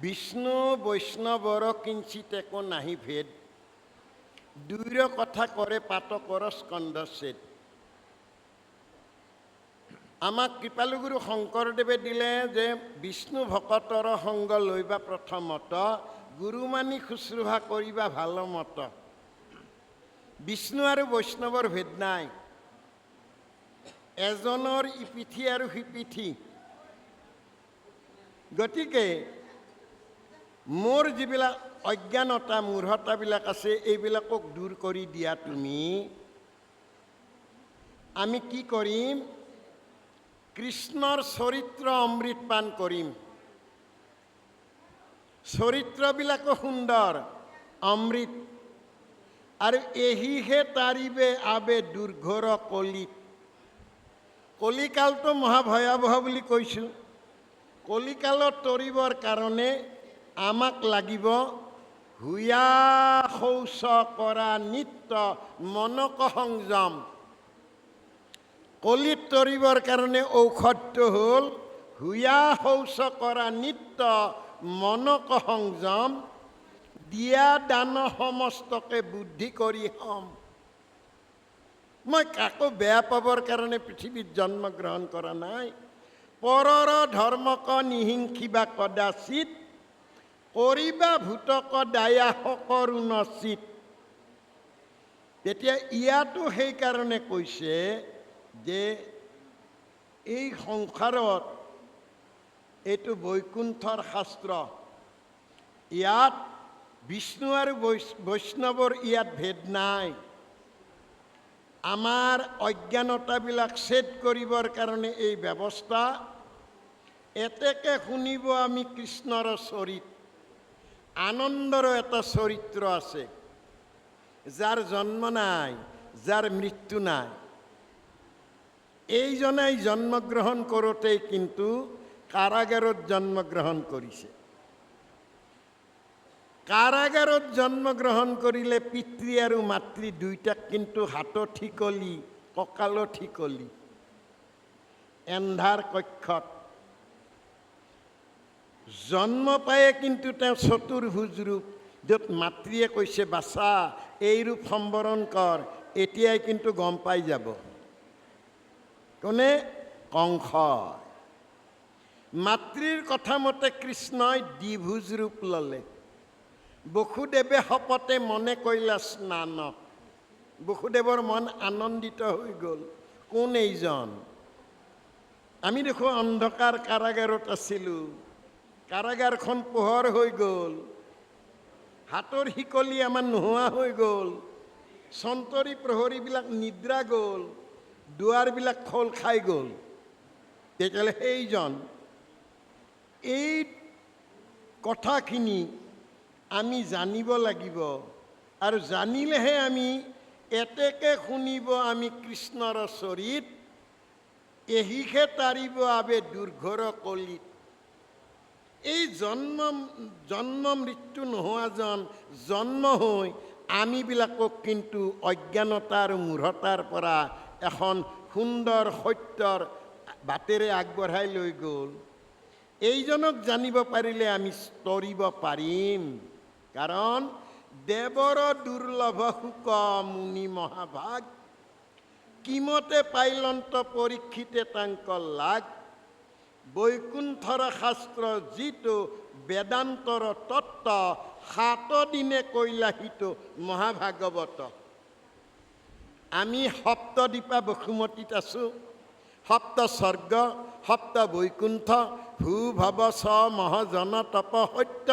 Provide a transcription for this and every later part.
বিষ্ণু বৈষ্ণৱৰ কিঞ্চিত একো নাহি ভেদ, দুইৰ কথা কৰে পাতকৰ স্কন্ধচ্ছেদ। আমাক কৃপালুগুৰু শংকৰদেৱে দিলে যে বিষ্ণু ভকতৰ সংগ লৈবা প্ৰথমত, গুৰু মানি শুশ্ৰূষা কৰিবা ভাল মত। বিষ্ণু আৰু বৈষ্ণৱৰ ভেদ নাই, এজনৰ ইপিঠি আৰু সিপিঠি। গতিকে মোৰ যিবিলাক অজ্ঞানতা মূঢ়তাবিলাক আছে এইবিলাকক দূৰ কৰি দিয়া তুমি। আমি কি কৰিম? কৃষ্ণৰ চৰিত্ৰ অমৃত পান কৰিম। চৰিত্ৰবিলাকো সুন্দৰ, অমৃত। আৰু এহিহে তাৰিবে আবে দুৰ্ঘৰ কলিত। কলিকালটো মহাভয়াৱহ বুলি কৈছোঁ। কলিকালত তৰিবৰ কাৰণে আমাক লাগিব হুয়া শৌচ কৰা নিত্য মনক সংযম। কলিত তৰিবৰ কাৰণে ঔষধটো হ'ল হুয়া শৌচ কৰা নিত্য মনক সংযম। দিয়া দান সমস্তকে বুদ্ধি কৰি হম। মই কাকো বেয়া পাবৰ কাৰণে পৃথিৱীত জন্মগ্ৰহণ কৰা নাই। পৰৰ ধৰ্মক নিহিংসিবা কদাচিত, কৰিবা ভূতক দায়া সকৰুণ চিত। তেতিয়া ইয়াতো সেইকাৰণে কৈছে যে এই সংসাৰত এইটো বৈকুণ্ঠৰ শাস্ত্ৰ, ইয়াত বিষ্ণু আৰু বৈষ্ণৱৰ ইয়াত ভেদ নাই। আমাৰ অজ্ঞানতাবিলাক ছেদ কৰিবৰ কাৰণে এই ব্যৱস্থা। এতেকে শুনিব আমি কৃষ্ণৰ চৰিত্ৰ। আনন্দৰ এটা চৰিত্ৰ আছে, যাৰ জন্ম নাই, যাৰ মৃত্যু নাই। এইজনাই জন্মগ্ৰহণ কৰোঁতেই কিন্তু কাৰাগাৰত জন্মগ্ৰহণ কৰিছে। কাৰাগাৰত জন্মগ্ৰহণ কৰিলে পিতৃ আৰু মাতৃ দুইটাক কিন্তু হাতত ঠিকলি, কঁকালত ঠিকলি, এন্ধাৰ কক্ষত। জন্ম পায়ে কিন্তু তেওঁ চতুৰ্ভুজ ৰূপ, য'ত মাতৃয়ে কৈছে বাছা এই ৰূপ সম্বৰণ কৰ, এতিয়াই কিন্তু গম পাই যাব। কোনে? কংস। মাতৃৰ কথা মতে কৃষ্ণই দ্বিভুজ ৰূপ ল'লে। বসুদেৱে শপতে মনে কৈলা স্নান। বসুদেৱৰ মন আনন্দিত হৈ গ'ল। কোন এইজন? আমি দেখোঁ অন্ধকাৰ কাৰাগাৰত আছিলোঁ, কাৰাগাৰখন পোহৰ হৈ গ'ল, হাতৰ শিকলি আমাৰ নোহোৱা হৈ গ'ল, চন্তৰী প্ৰহৰীবিলাক নিদ্ৰা গ'ল, দুৱাৰবিলাক খোল খাই গ'ল। তেতিয়াহ'লে সেইজন। এই কথাখিনি আমি জানিব লাগিব, আৰু জানিলেহে আমি এতেকে শুনিব আমি কৃষ্ণৰ চৰিত। এহিহে তাৰিব আবে দুৰ্ঘৰ কলিত। এই জন্ম মৃত্যু নোহোৱাজন জন্ম হৈ আমিবিলাকক কিন্তু অজ্ঞানতা আৰু মূঢ়তাৰ পৰা এখন সুন্দৰ সত্যৰ বাটেৰে আগবঢ়াই লৈ গ'ল। এইজনক জানিব পাৰিলে আমি তৰিব পাৰিম। কাৰণ দেৱৰ দুৰ্লভ সুখ মুনি মহাভাগ, কিমতে পাইলন্ত পৰীক্ষিতে তাংক লাগ। বৈকুণ্ঠৰ শাস্ত্ৰ যিটো বেদান্তৰ তত্ত্ব, 7 দিনে কৈলাহিত মহাভাগৱত। আমি সপ্তদ্বীপা বসুমতীত আছোঁ। সপ্ত স্বৰ্গ, সপ্ত বৈকুণ্ঠ, ভূ ভৱ স মহজন তপ সত্য।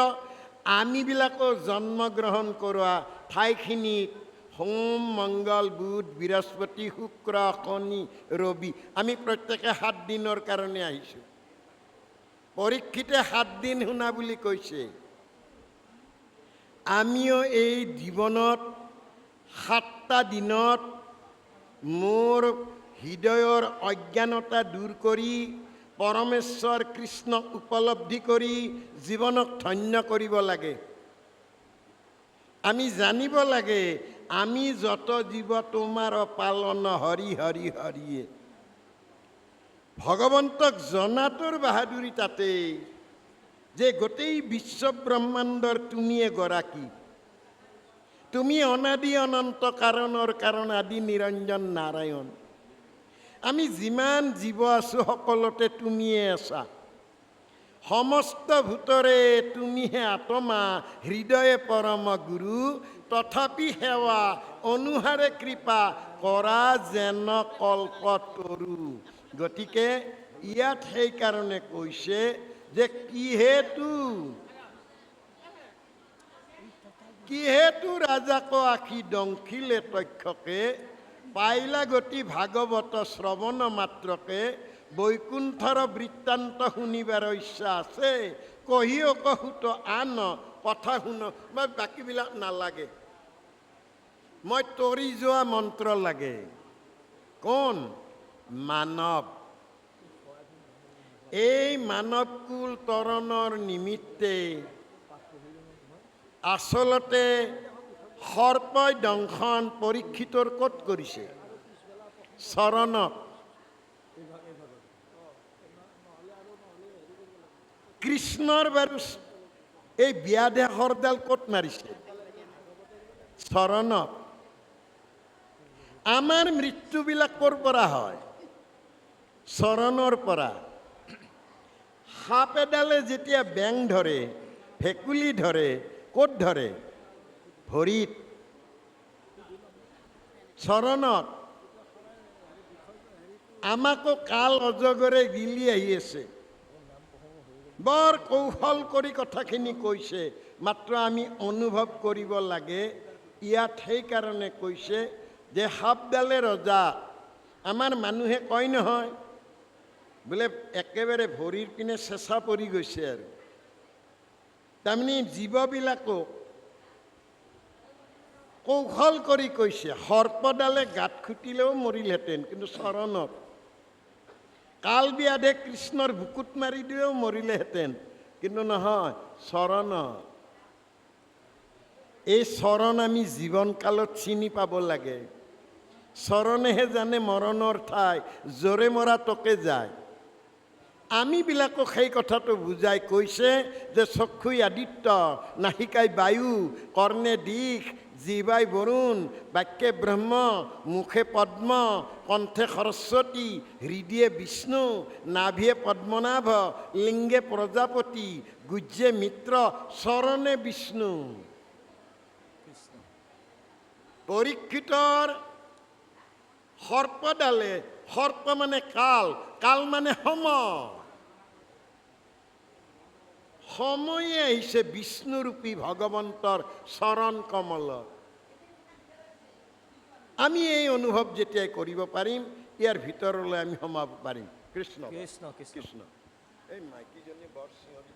আমিবিলাকো জন্মগ্ৰহণ কৰোৱা ঠাইখিনিত সোম, মংগল, বুধ, বৃহস্পতি, শুক্ৰ, শনি, ৰবি, আমি প্ৰত্যেকে 7 দিনৰ কাৰণে আহিছোঁ। পৰীক্ষিতে 7 দিন শুনা বুলি কৈছে। আমিও এই জীৱনত 7টা দিনত মোৰ হৃদয়ৰ অজ্ঞানতা দূৰ কৰি পৰমেশ্বৰ কৃষ্ণক উপলব্ধি কৰি জীৱনক ধন্য কৰিব লাগে। আমি জানিব লাগে আমি যত জীৱ তোমাৰ পালন হৰি হৰি হৰিয়ে। ভগৱন্তক জনাটোৰ বাহাদুৰি তাতেই। যে গোটেই বিশ্ব ব্ৰহ্মাণ্ডৰ তুমিয়ে গৰাকী, তুমি অনাদি অনন্ত কাৰণৰ কাৰণ আদি নিৰঞ্জন নাৰায়ণ। আমি যিমান জীৱ আছোঁ সকলোতে তুমিয়ে আছা। সমস্ত ভূতৰে তুমিহে আত্মা, হৃদয়ে পৰম গুৰু, তথাপি সেৱা অনুহাৰে কৃপা কৰা যেন কল্পতৰু। গতিকে ইয়াত সেইকাৰণে কৈছে যে কিহেতু ৰাজাক আখি দংখিলে তক্ষকে, পাইলা গতি ভাগৱত শ্ৰৱণ মাত্ৰকে, বৈকুণ্ঠৰ বৃত্তান্ত শুনিবাৰ ইচ্ছা আছে, কহিও কহুত আন কথা শুন। মই বাকীবিলাক নালাগে, মই তৰি যোৱা মন্ত্ৰ লাগে। কোন? মানৱ। এই মানৱকুল তৰণৰ নিমিত্তে আচলতে সৰ্পই দংশন পৰীক্ষিতৰ ক'ত কৰিছে? চৰণত। কৃষ্ণৰ বাৰু এই ব্যাধেশৰডাল ক'ত মাৰিছে? চৰণত। আমাৰ মৃত্যুবিলাক ক'ৰ পৰা হয়? চৰণৰ পৰা। সাপ এডালে যেতিয়া বেং ধৰে, ভেকুলী ধৰে, ক'ত ধৰে? ভৰিত। চৰণত। আমাকো কাল অজগৰে গিলি আহি আছে। বৰ কৌশল কৰি কথাখিনি কৈছে, মাত্ৰ আমি অনুভৱ কৰিব লাগে। ইয়াত সেইকাৰণে কৈছে যে সাপডালে ৰজা। আমাৰ মানুহে কয় নহয়, বোলে একেবাৰে ভৰিৰ পিনে চেঁচা পৰি গৈছে আৰু। তাৰমানে জীৱবিলাকো কৌশল কৰি কৈছে, সৰ্পডালে গাঁত খুটিলেও মৰিলহেঁতেন, কিন্তু চৰণত। কাল ব্যাধে কৃষ্ণৰ বুকুত মাৰি দিলেও মৰিলেহেঁতেন, কিন্তু নহয়, চৰণত। এই চৰণ আমি জীৱনকালত চিনি পাব লাগে। চৰণেহে জানে মৰণৰ ঠাই, জোৰে মৰা তোকে যায়। আমিবিলাকক সেই কথাটো বুজাই কৈছে যে চক্ষুই আদিত্য, নাসিকাই বায়ু, কৰ্ণে দিশ, জিভাই বৰুণ, বাক্যে ব্ৰহ্ম, মুখে পদ্ম, কণ্ঠে সৰস্বতী, হৃদয়ে বিষ্ণু, নাভিয়ে পদ্মনাভ, লিংগে প্ৰজাপতি, গুজ্জে মিত্ৰ, চৰণে বিষ্ণু। পৰীক্ষিতৰ সৰ্পডালে, সৰ্প মানে কাল, কাল মানে সময়। সময়ে আহিছে বিষ্ণুৰূপী ভগৱন্তৰ চৰণ কমলত। আমি এই অনুভৱ যেতিয়াই কৰিব পাৰিম, ইয়াৰ ভিতৰলৈ আমি সোমাব পাৰিম। কৃষ্ণ কৃষ্ণ কৃষ্ণ। এই মাইকীজনী বৰ চিঞৰি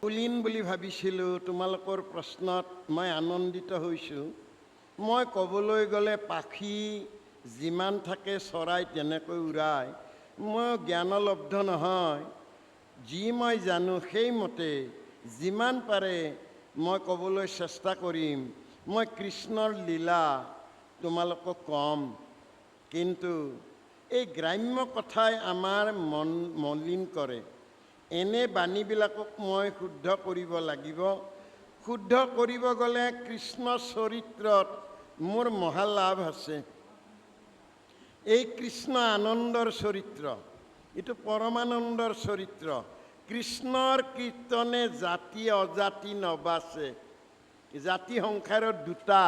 কুলীন বুলি ভাবিছিলোঁ। তোমালোকৰ প্ৰশ্নত মই আনন্দিত হৈছোঁ। মই ক'বলৈ গ'লে পাখি যিমান থাকে চৰাই তেনেকৈ উৰাই। মই জ্ঞানলব্ধ নহয়। যি মই জানো সেইমতে যিমান পাৰে মই ক'বলৈ চেষ্টা কৰিম। মই কৃষ্ণৰ লীলা তোমালোকক কম, কিন্তু এই গ্ৰাম্য কথাই আমাৰ মন মলিন কৰে। এনে বাণীবিলাকক মই শুদ্ধ কৰিব লাগিব। শুদ্ধ কৰিব গ'লে কৃষ্ণ চৰিত্ৰত মোৰ মহালাভ আছে। এই কৃষ্ণ আনন্দৰ চৰিত্ৰ, এইটো পৰমানন্দৰ চৰিত্ৰ। কৃষ্ণৰ কীৰ্তনে জাতি অজাতি নবাচে। জাতি সংসাৰত দুটা,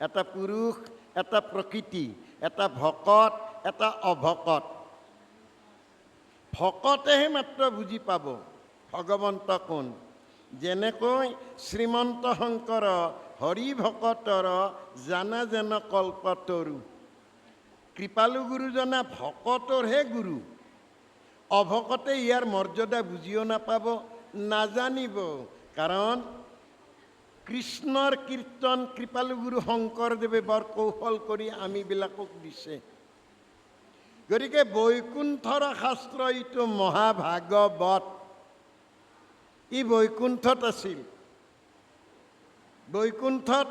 এটা পুৰুষ, এটা প্ৰকৃতি, এটা ভকত, এটা অভকত। ভকতেহে মাত্ৰ বুজি পাব ভগৱন্ত কোন। যেনেকৈ শ্ৰীমন্ত শংকৰ হৰি ভকতৰ জানা যেন কল্পতৰু। কৃপালু গুৰুজনা ভকতৰহে গুৰু। অভকতে ইয়াৰ মৰ্যাদা বুজিও নাপাব, নাজানিব। কাৰণ কৃষ্ণৰ কীৰ্তন কৃপালু গুৰু শংকৰদেৱে বৰ কৌশল কৰি আমিবিলাকক দিছে। গতিকে বৈকুণ্ঠৰ শাস্ত্ৰ এইটো মহাভাগৱত। ই বৈকুণ্ঠত আছিল। বৈকুণ্ঠত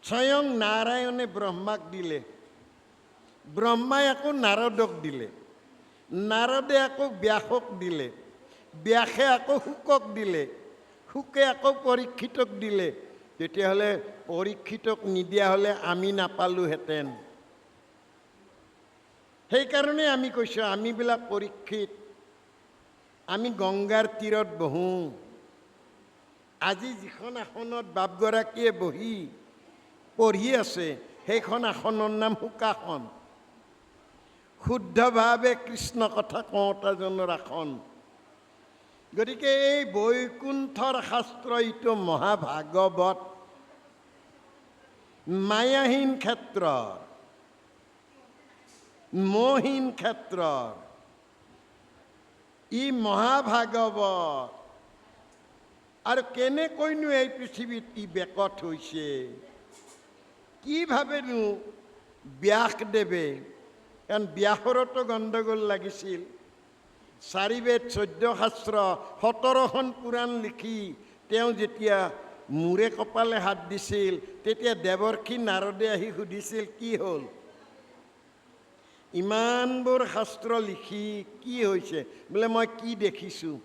স্বয়ং নাৰায়ণে ব্ৰহ্মাক দিলে, ব্ৰহ্মাই আকৌ নাৰদক দিলে, নাৰদে আকৌ ব্যাসক দিলে, ব্যাসে আকৌ শুকক দিলে, শুকে আকৌ পৰীক্ষিতক দিলে, তেতিয়াহ'লে পৰীক্ষিতক নিদিয়া হ'লে আমি নাপালোহেঁতেন। সেইকাৰণে আমি কৈছোঁ, আমিবিলাক পৰীক্ষিত, আমি গংগাৰ তীৰত বহোঁ। আজি যিখন আসনত বাপগৰাকীয়ে বহি পঢ়ি আছে, সেইখন আসনৰ নাম শুকাসন। শুদ্ধভাৱে কৃষ্ণ কথা কওঁতাজনৰ আসন। গতিকে এই বৈকুণ্ঠৰ শাস্ত্ৰ এইটো মহাভাগৱত, মায়াহীন ক্ষেত্ৰৰ, মোহহীন ক্ষেত্ৰৰ ই মহাভাগৱত। আৰু কেনেকৈনো এই পৃথিৱীত ই বেকত হৈছে, কিভাৱেনো ব্যাসদেৱে, কাৰণ ব্যাসৰতো গণ্ডগোল লাগিছিল, 4 বেদ 14 শাস্ত্ৰ 17খন পুৰাণ লিখি তেওঁ যেতিয়া মূৰে কপালে হাত দিছিল, তেতিয়া দেৱৰ্ষি নাৰদে আহি সুধিছিল, কি হ'ল? ইমানবোৰ শাস্ত্ৰ লিখি কি হৈছে? বোলে মই কি দেখিছোঁ?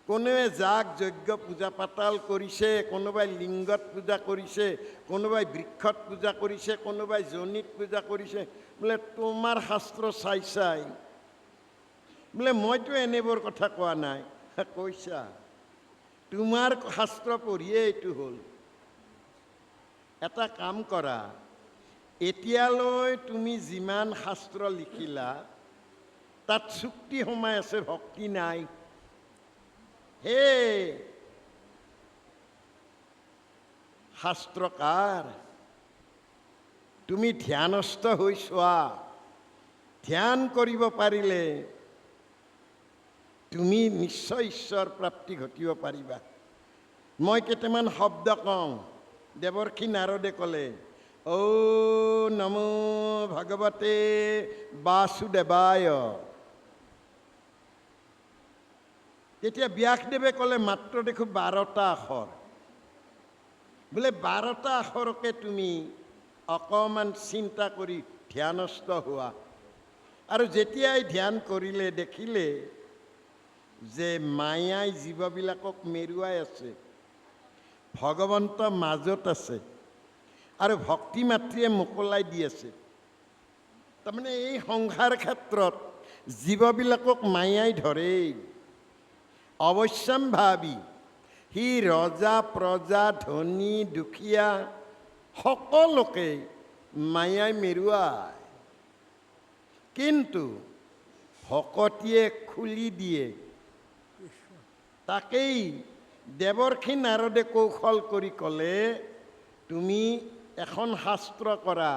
কোনোৱে যাগ যজ্ঞ পূজা পাতাল কৰিছে, কোনোবাই লিংগত পূজা কৰিছে, কোনোবাই বৃক্ষত পূজা কৰিছে, কোনোবাই জনিত পূজা কৰিছে। বোলে তোমাৰ শাস্ত্ৰ চাই চাই, বোলে মইতো এনেবোৰ কথা কোৱা নাই। কৈছা, তোমাৰ শাস্ত্ৰ পঢ়িয়ে এইটো হ'ল। এটা কাম কৰা, এতিয়ালৈ তুমি যিমান শাস্ত্ৰ লিখিলা, তাত চুক্তি সোমাই আছে, ভক্তি নাই। হে শাস্ত্ৰকাৰ, তুমি ধ্যানস্থ হৈ চোৱা। ধ্যান কৰিব পাৰিলে তুমি নিশ্চয় ঈশ্বৰ প্ৰাপ্তি ঘটিব পাৰিবা। মই কেইটামান শব্দ কওঁ। দেৱৰ্ষি নাৰদে ক'লে, ঔ নমো ভগৱতে বাসুদেৱায়। তেতিয়া ব্যাসদেৱে ক'লে, মাত্ৰ দেখো 12টা আখৰ। বোলে 12টা আখৰকে তুমি অকণমান চিন্তা কৰি ধ্যানস্থ হোৱা। আৰু যেতিয়াই ধ্যান কৰিলে দেখিলে যে মায়াই জীৱবিলাকক মেৰুৱাই আছে, ভগৱন্ত মাজত আছে, আৰু ভক্তি মাতৃয়ে মোকলাই দি আছে। তাৰমানে এই সংসাৰ ক্ষেত্ৰত জীৱবিলাকক মায়াই ধৰেই। অৱশ্যম্ভাৱী, সি ৰজা প্ৰজা ধনী দুখীয়া সকলোকে মায়াই মেৰুৱায়, কিন্তু ভকতিয়ে খুলি দিয়ে। তাকেই দেৱৰ্ষি নাৰদে কৌশল কৰি ক'লে, তুমি এখন শাস্ত্ৰ কৰা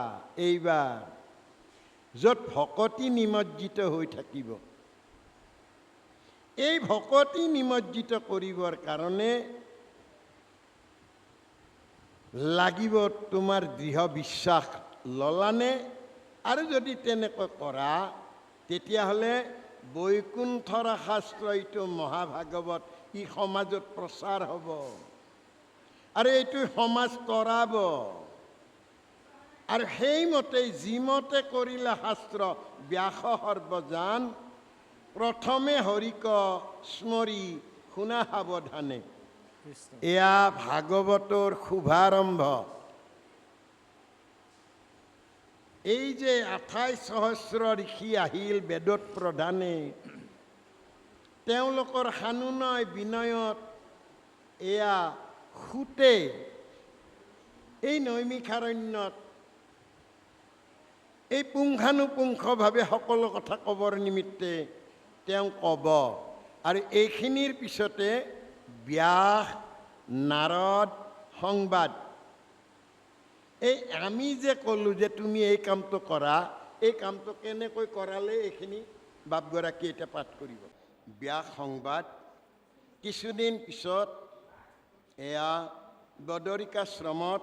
এইবাৰ, য'ত ভকতি নিমজ্জিত হৈ থাকিব। এই ভকতি নিমজ্জিত কৰিবৰ কাৰণে লাগিব তোমাৰ দৃঢ় বিশ্বাস। ললানে? আৰু যদি তেনেকৈ কৰা, তেতিয়াহ'লে বৈকুণ্ঠৰ শাস্ত্ৰ এইটো মহাভাগৱত ই সমাজত প্ৰচাৰ হ'ব, আৰু এইটো সমাজ তৰাব। আৰু সেইমতে যিমতে কৰিলে শাস্ত্ৰ, ব্যাস সৰ্বজান, প্ৰথমে হৰিক স্মৰি শুনা সাৱধানে। এয়া ভাগৱতৰ শুভাৰম্ভ। এই যে 28 সহস্ৰ ঋষি আহিল বেদত প্ৰধানে, তেওঁলোকৰ সানুনয় বিনয়ত এয়া সুতে এই নৈমিষাৰণ্যত এই পুংখানুপুংখভাৱে সকলো কথা ক'বৰ নিমিত্তে তেওঁ ক'ব। আৰু এইখিনিৰ পিছতে ব্যাস নাৰদ সংবাদ। এই আমি যে ক'লোঁ যে তুমি এই কামটো কৰা, এই কামটো কেনেকৈ কৰালে এইখিনি বাপগৰাকী এতিয়া পাঠ কৰিব। ব্যাস সংবাদ। কিছুদিন পিছত এয়া বদৰিকাশ্ৰমত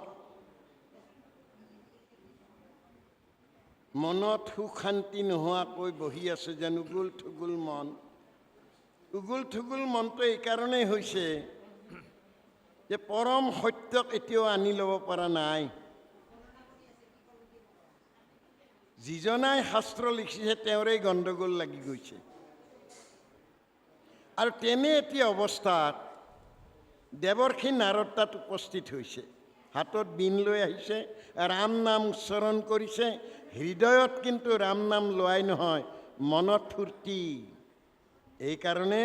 মনত সুখ শান্তি নোহোৱাকৈ বহি আছে যেন উগুল থুগুল মন। উগুল থুগুল মনটো এইকাৰণেই হৈছে যে পৰম সত্যক এতিয়াও আনি ল'ব পৰা নাই। যিজনাই শাস্ত্ৰ লিখিছে তেওঁৰেই গণ্ডগোল লাগি গৈছে। আৰু তেনে এটি অৱস্থাত দেৱৰ্ষি নাৰদ তাত উপস্থিত হৈছে, হাতত বীণ লৈ আহিছে, ৰাম নাম উচ্চাৰণ কৰিছে, হৃদয়ত কিন্তু ৰাম নাম লোৱাই নহয়, মনত ফূৰ্তি। এইকাৰণে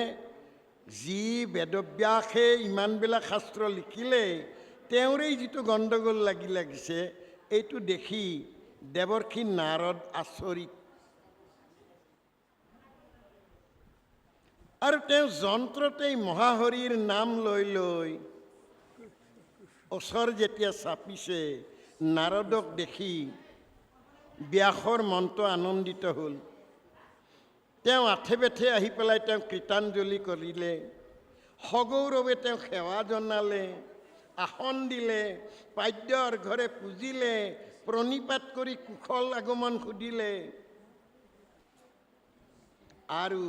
যি বেদব্যাসে ইমানবিলাক শাস্ত্ৰ লিখিলে, তেওঁৰেই যিটো গণ্ডগোল লাগিছে, এইটো দেখি দেৱৰ্ষি নাৰদ আচৰিত। আৰু তেওঁ যন্ত্ৰতেই মহাহৰিৰ নাম লৈ লৈ ওচৰ যেতিয়া চাপিছে, নাৰদক দেখি ব্যাসৰ মনটো আনন্দিত হ'ল। তেওঁ আঠে বেঠে আহি পেলাই তেওঁ কৃতাঞ্জলি কৰিলে, সগৌৰৱে তেওঁ সেৱা জনালে, আসন দিলে, পাদ্য অৰ্ঘৰে পূজিলে, প্ৰণিপাত কৰি কুশল আগমন সুধিলে। আৰু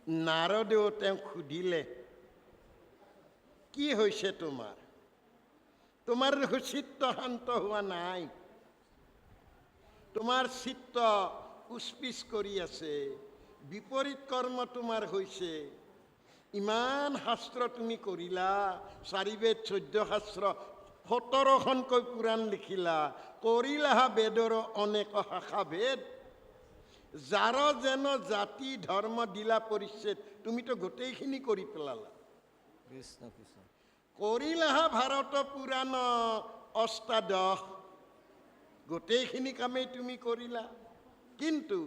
নাৰদেও তেওঁক সুধিলে, কি হৈছে তোমাৰ? তোমাৰ চিত্ত শান্ত হোৱা নাই, তোমাৰ চিত্ত উচপিচ কৰি আছে, বিপৰীত কৰ্ম তোমাৰ হৈছে। ইমান শাস্ত্ৰ তুমি কৰিলা, 4 বেদ 14 শাস্ত্ৰ 17খনকৈ পুৰাণ লিখিলা, কৰিলা বেদৰ অনেক শাখা ভেদ, যাৰ যেন জাতি ধৰ্ম দিলা পৰিচ্ছেদ, তুমিতো গোটেইখিনি কৰি পেলালা। কৃষ্ণ কৃষ্ণ। কৰিলা ভাৰত পুৰাণ অষ্টাদশ, গোটেইখিনি কামেই তুমি কৰিলা, কিন্তু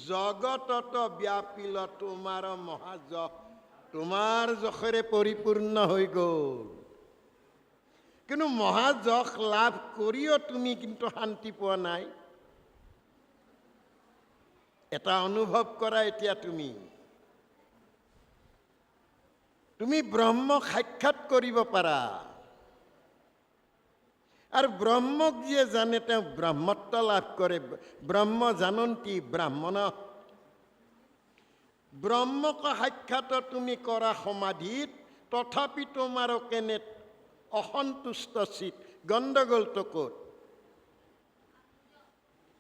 জগতত ব্যাপিল তোমাৰ মহাযশ, তোমাৰ যশেৰে পৰিপূৰ্ণ হৈ গ'ল। কিন্তু মহাযশ লাভ কৰিও তুমি কিন্তু শান্তি পোৱা নাই। এটা অনুভৱ কৰা এতিয়া, তুমি ব্ৰহ্মক সাক্ষাৎ কৰিব পাৰা, আৰু ব্ৰহ্মক যিয়ে জানে তেওঁ ব্ৰহ্মত্ব লাভ কৰে। ব্ৰহ্ম জানন্তি ব্ৰাহ্মণ, ব্ৰহ্মক সাক্ষাৎ তুমি কৰা সমাধিত, তথাপি তোমাৰ কেনে অসন্তুষ্ট চিত, গণ্ডগোলটো ক'ত?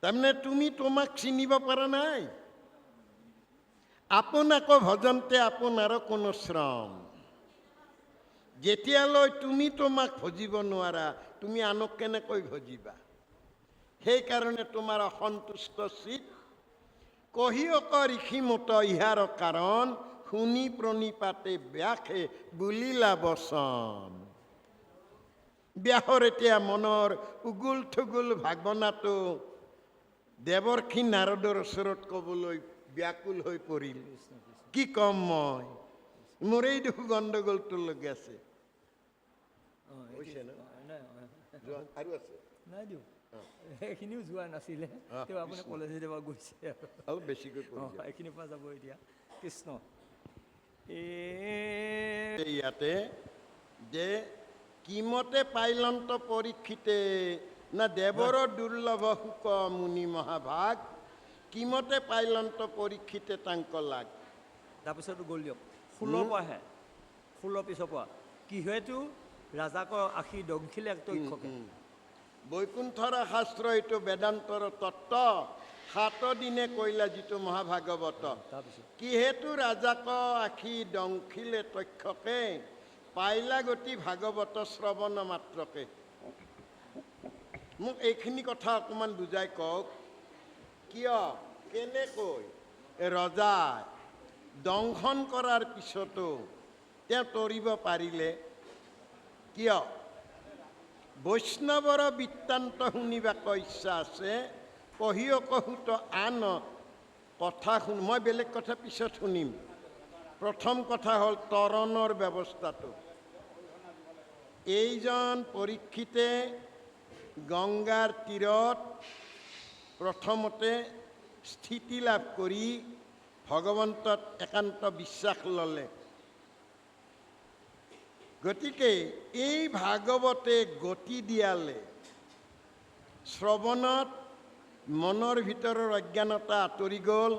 তাৰমানে তুমি তোমাক চিনিব পৰা নাই। আপোনাকো ভজন্তে আপোনাৰ কোনো শ্ৰম, যেতিয়ালৈ তুমি তোমাক ভজিব নোৱাৰা, তুমি আনক কেনেকৈ ভজিবা? সেইকাৰণে তোমাৰ অসন্তুষ্ট চিত। কহিয়ক ঋষিমত ইহাৰ কাৰণ, শুনি প্ৰণিপাতে ব্যাসে বুলিলা বচন। ব্যাসৰ এতিয়া মনৰ উগুল থুগুল ভাৱনাটো দেৱৰ্ষি নাৰদৰ ওচৰত ক'বলৈ ব্যাকুল হৈ পৰিল। কি ক'ম মই, মোৰ এই দুখ গণ্ডগোলটো লগে আছে। আৰু আছে নাই দিওঁ, সেইখিনিও যোৱা নাছিলে, তেওঁ আপুনি কলেজত এবাৰ গৈছে অলপ বেছিকৈ এইখিনিৰ পৰা যাব এতিয়া। কৃষ্ণ। ইয়াতে যে কিমতে পাইলন্ত পৰীক্ষিতে না দেৱৰ দুৰ্লভ সুখ মুনি মহাভাগ, কিমতে পাইলন্ত পৰীক্ষিতে তাংক লাগ। তাৰপিছত গ'ল দিয়ক 16 পৰাহে, 16 পিছৰ পৰা কিহেতু ৰাজাকৰ আশী দংখিলে তক্ষকে। বৈকুণ্ঠৰ শাস্ত্ৰ এইটো বেদান্তৰ তত্ত্ব, 7 দিনে কৈলা যিটো মহাভাগৱত। কিহেতু ৰাজাক আশী দংখিলে তক্ষকে, পাইলা গতি ভাগৱত শ্ৰৱণ মাত্ৰকে। মোক এইখিনি কথা অকণমান বুজাই কওক, কিয় কেনেকৈ ৰজাই দংশন কৰাৰ পিছতো তেওঁ তৰিব পাৰিলে? কিয়? বৈষ্ণৱৰ বৃত্তান্ত শুনিবাক ইচ্ছা আছে, কহিয়ক সুত আন কথা শুন। মই বেলেগ কথা পিছত শুনিম। প্ৰথম কথা হ'ল তৰণৰ ব্যৱস্থাটো। এইজন পৰীক্ষিতে গংগাৰ তীৰত প্ৰথমতে স্থিতি লাভ কৰি ভগৱন্তত একান্ত বিশ্বাস ল'লে। গতিকে এই ভাগৱতে গতি দিয়ালে, শ্ৰৱণত মনৰ ভিতৰৰ অজ্ঞানতা আঁতৰি গ'ল,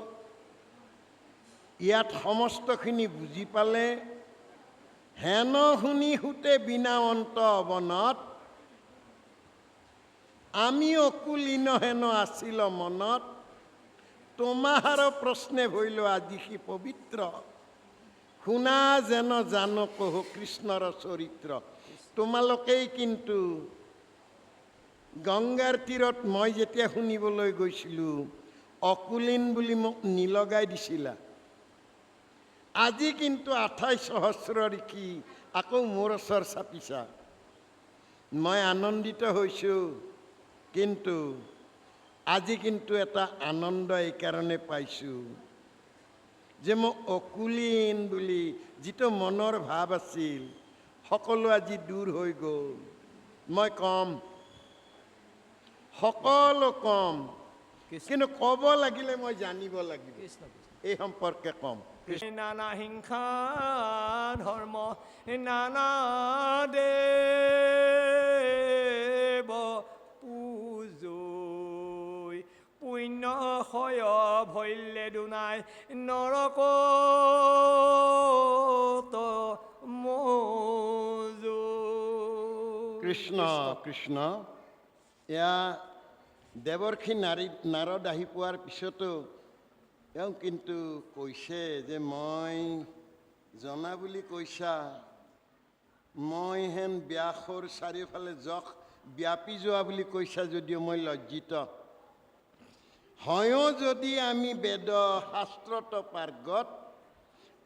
ইয়াত সমস্তখিনি বুজি পালে। হেন শুনি সুতে বিনা অন্ত অৱনত, আমি অকুলীন হেন আছিল মনত, তোমাহাৰ প্ৰশ্নে ভৈল আজি সি পবিত্ৰ, শুনা যেন জানো কহু কৃষ্ণৰ চৰিত্ৰ। তোমালোকেই কিন্তু গংগাৰ তীৰত মই যেতিয়া শুনিবলৈ গৈছিলোঁ, অকুলীন বুলি মোক নিলগাই দিছিলা। আজি কিন্তু 28 সহস্ৰ ঋষি আকৌ মোৰ ওচৰ চাপিছা। মই আনন্দিত হৈছোঁ, কিন্তু আজি কিন্তু এটা আনন্দ এইকাৰণে পাইছোঁ যে মই অকুলীন বুলি যিটো মনৰ ভাৱ আছিল, সকলো আজি দূৰ হৈ গ'ল। মই কম, সকলো কম, কিন্তু ক'ব লাগিলে মই জানিব লাগিব। কৃষ্ণ এই সম্পৰ্কে কম। নানা হিংসা ধৰ্ম নানা দেৱ পূজৈ পুণ্য হয় ভৈল্যে দুনাই নৰকত মজু। কৃষ্ণ কৃষ্ণ। এয়া দেৱৰ্ষি নাৰদ আহি পোৱাৰ পিছতো তেওঁ কিন্তু কৈছে যে মই জনা বুলি কৈছা, মই হেন ব্যাসৰ চাৰিওফালে যশ ব্যাপি যোৱা বুলি কৈছা যদিও মই লজ্জিত। হয়ো যদি আমি বেদ শাস্ত্ৰত পাৰ্গত,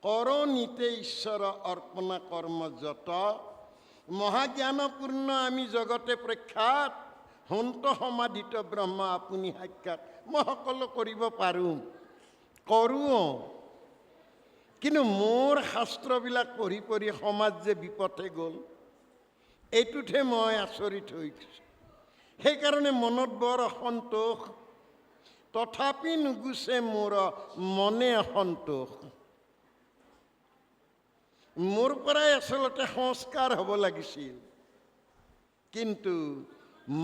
কৰ নিতে ঈশ্বৰ অৰ্পণা কৰ্ম যত, মহাজ্ঞানপূৰ্ণ আমি জগতে প্ৰখ্যাত, হন্ত সমাধিত ব্ৰহ্ম আপুনি সাক্ষাৎ। মই সকলো কৰিব পাৰোঁ, কৰোঁ, কিন্তু মোৰ শাস্ত্ৰবিলাক পঢ়ি পঢ়ি সমাজ যে বিপথে গ'ল, এইটোতহে মই আচৰিত হৈছোঁ। সেইকাৰণে মনত বৰ অসন্তোষ, তথাপি নুগুচে মোৰ মনে অসন্তোষ। মোৰ পৰাই আচলতে সংস্কাৰ হ'ব লাগিছিল, কিন্তু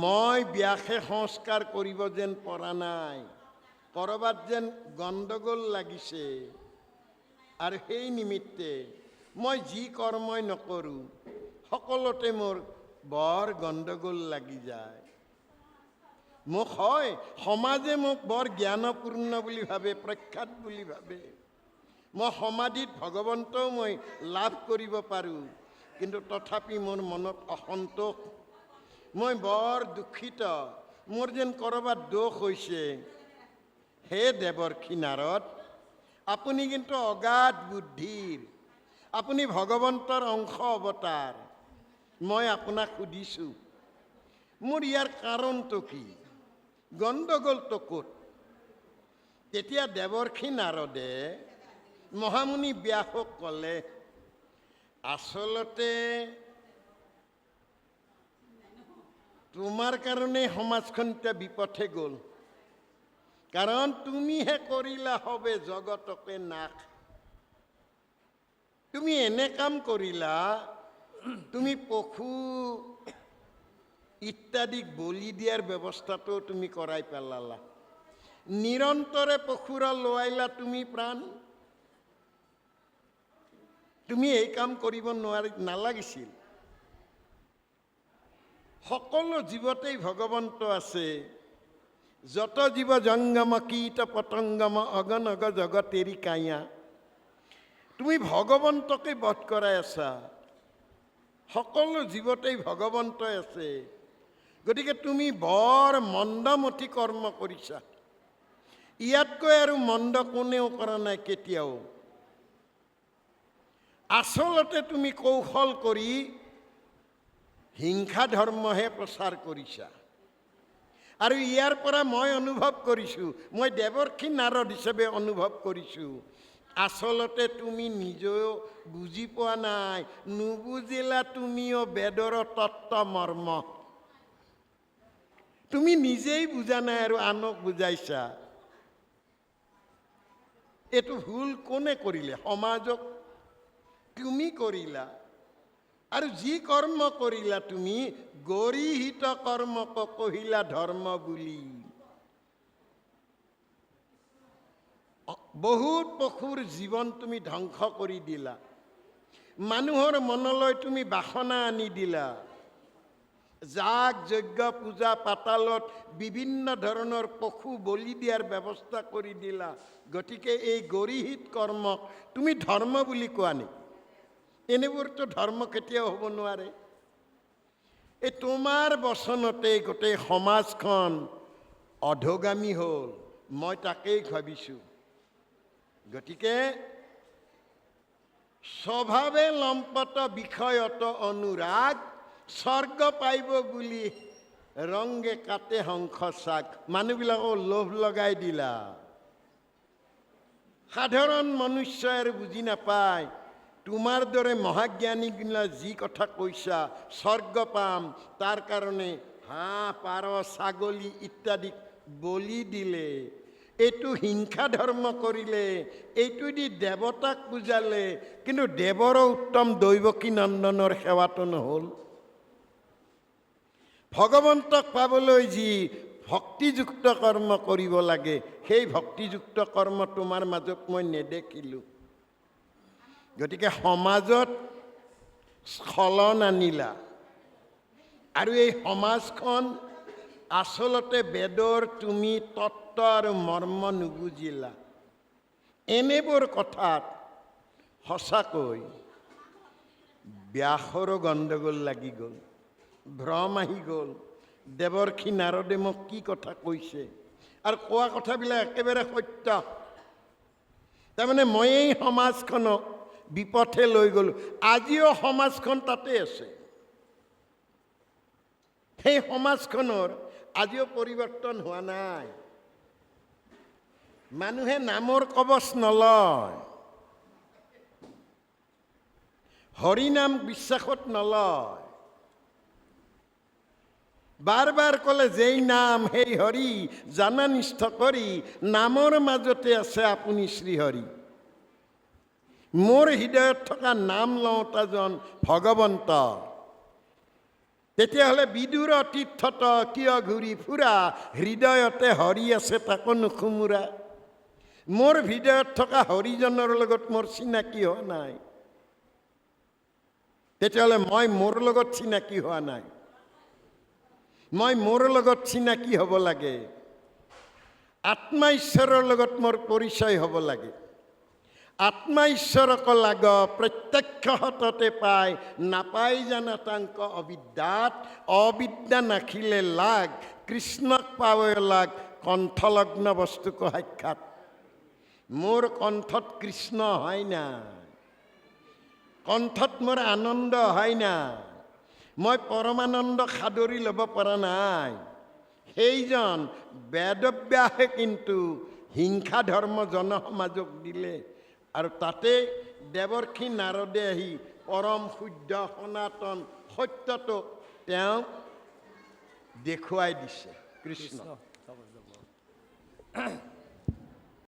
মই ব্যাসে সংস্কাৰ কৰিব যেন পৰা নাই। ক'ৰবাত যেন গণ্ডগোল লাগিছে, আৰু সেই নিমিত্তে মই যি কৰ্মই নকৰোঁ সকলোতে মোৰ বৰ গণ্ডগোল লাগি যায়। মোক হয় সমাজে মোক বৰ জ্ঞানপূৰ্ণ বুলি ভাবে, প্ৰখ্যাত বুলি ভাবে। মই সমাধিত ভগৱন্তও মই লাভ কৰিব পাৰোঁ, কিন্তু তথাপি মোৰ মনত অসন্তোষ। মই বৰ দুখিত, মোৰ যেন ক'ৰবাত দোষ হৈছে। হে দেৱৰ্ষি নাৰদ, আপুনি কিন্তু অগাধ বুদ্ধিৰ, আপুনি ভগৱন্তৰ অংশ অৱতাৰ। মই আপোনাক সুধিছোঁ, মোৰ ইয়াৰ কাৰণটো কি, গণ্ডগোলটো ক'ত? তেতিয়া দেৱৰ্ষি নাৰদে মহামুনি ব্যাসক ক'লে, আচলতে তোমাৰ কাৰণে সমাজখন এতিয়া বিপথে গ'ল, কাৰণ তুমিহে কৰিলা হবে জগতকে নাশ। তুমি এনে কাম কৰিলা, তুমি পশু ইত্যাদিক বলি দিয়াৰ ব্যৱস্থাটো তুমি কৰাই পেলালা। নিৰন্তৰে পশুৰা লোৱাইলা তুমি প্ৰাণ। তুমি এই কাম কৰিব নালাগিছিল। সকলো জীৱতেই ভগৱন্ত আছে। যত জীৱ জংগম কীট পতংগম অগনগ জগতেৰি কায়া। তুমি ভগৱন্তকে বধ কৰাই আছা। সকলো জীৱতেই ভগৱন্তই আছে, গতিকে তুমি বৰ মন্দমতি কৰ্ম কৰিছা। ইয়াতকৈ আৰু মন্দ কোনেও কৰা নাই কেতিয়াও। আচলতে তুমি কৌশল কৰি হিংসা ধৰ্মহে প্ৰচাৰ কৰিছা, আৰু ইয়াৰ পৰা মই অনুভৱ কৰিছোঁ, মই দেৱৰ্ষি নাৰদ হিচাপে অনুভৱ কৰিছোঁ, আচলতে তুমি নিজেও বুজি পোৱা নাই, নুবুজিলা তুমিও বেদৰ তত্ত্ব মৰ্ম। তুমি নিজেই বুজা নাই আৰু আনক বুজাইছা। এইটো ভুল কোনে কৰিলে? সমাজক তুমি কৰিলা, আৰু যি কৰ্ম কৰিলা তুমি গৰিহিত কৰ্মক কহিলা ধৰ্ম বুলি। বহুত পশুৰ জীৱন তুমি ধ্বংস কৰি দিলা, মানুহৰ মনলৈ তুমি বাসনা আনি দিলা, যাগ যজ্ঞ পূজা পাতালত বিভিন্ন ধৰণৰ পশু বলি দিয়াৰ ব্যৱস্থা কৰি দিলা। গতিকে এই গৰিহিত কৰ্মক তুমি ধৰ্ম বুলি কোৱা নেকি? এনেবোৰতো ধৰ্ম কেতিয়াও হ'ব নোৱাৰে। এই তোমাৰ বচনতে গোটেই সমাজখন অধোগামী হ'ল, মই তাকেই ভাবিছোঁ। গতিকে স্বভাৱে লম্পট বিষয়ত অনুৰাগ, স্বৰ্গ পাইব বুলি ৰংগে কাটে হংস চাক। মানুহবিলাকক লোভ লগাই দিলা। সাধাৰণ মনুষ্যই আৰু বুজি নাপায়। তোমাৰ দৰে মহাজ্ঞানীগিলা যি কথা কৈছা, স্বৰ্গ পাম তাৰ কাৰণে হাঁহ পাৰ ছাগলী ইত্যাদি বলি দিলে, এইটো হিংসা ধৰ্ম কৰিলে, এইটো দি দেৱতাক পূজালে, কিন্তু দেৱৰো উত্তম দৈৱকী নন্দনৰ সেৱাটো নহ'ল। ভগৱন্তক পাবলৈ যি ভক্তিযুক্ত কৰ্ম কৰিব লাগে, সেই ভক্তিযুক্ত কৰ্ম তোমাৰ মাজত মই নেদেখিলোঁ। গতিকে সমাজত স্খলন আনিলা, আৰু এই সমাজখন আচলতে বেদৰ তুমি তত্ত্ব আৰু মৰ্ম নুবুজিলা। এনেবোৰ কথাত সঁচাকৈ ব্যাসৰো গণ্ডগোল লাগি গ'ল, ভ্ৰম আহি গ'ল। দেৱৰ্ষি নাৰদে মোক কি কথা কৈছে, আৰু কোৱা কথাবিলাক একেবাৰে সত্য। তাৰমানে মই এই সমাজখনক বিপথে লৈ গ'লোঁ। আজিও সমাজখন তাতে আছে। সেই সমাজখনৰ আজিও পৰিৱৰ্তন হোৱা নাই। মানুহে নামৰ কবচ নলয়, হৰিনাম বিশ্বাসত নলয়। বাৰ বাৰ ক'লে যেই নাম সেই হৰি, জানা নিষ্ঠ কৰি নামৰ মাজতে আছে আপুনি শ্ৰীহৰি। মোৰ হৃদয়ত থকা নাম লওঁতাজন ভগৱন্ত। তেতিয়াহ'লে বিদুৰ তীৰ্থত কিয় ঘূৰি ফুৰা, হৃদয়তে হৰি আছে তাকো নুখুমুৰা। মোৰ হৃদয়ত থকা হৰিজনৰ লগত মোৰ চিনাকি হোৱা নাই, তেতিয়াহ'লে মই মোৰ লগত চিনাকি হোৱা নাই। মই মোৰ লগত চিনাকি হ'ব লাগে, আত্মা ঈশ্বৰৰ লগত মোৰ পৰিচয় হ'ব লাগে। আত্মা ঈশ্বৰক লাগ প্ৰত্যক্ষ হততে পায়, নাপাই জানা তাংক অবিদ্যাত। অবিদ্যা নাখিলে লাগ, কৃষ্ণক পাবই লাগ কণ্ঠলগ্ন বস্তুক সাক্ষাৎ। মোৰ কণ্ঠত কৃষ্ণ হয় না, কণ্ঠত মোৰ আনন্দ হয় না, মই পৰমানন্দ সাদৰি ল'ব পৰা নাই। সেইজন বেদব্যাসে কিন্তু হিংসা ধৰ্ম জনসমাজক দিলে, আৰু তাতে দেৱৰ্ষি নাৰদে আহি পৰম শুদ্ধ সনাতন সত্যটো তেওঁ দেখুৱাই দিছে। কৃষ্ণ।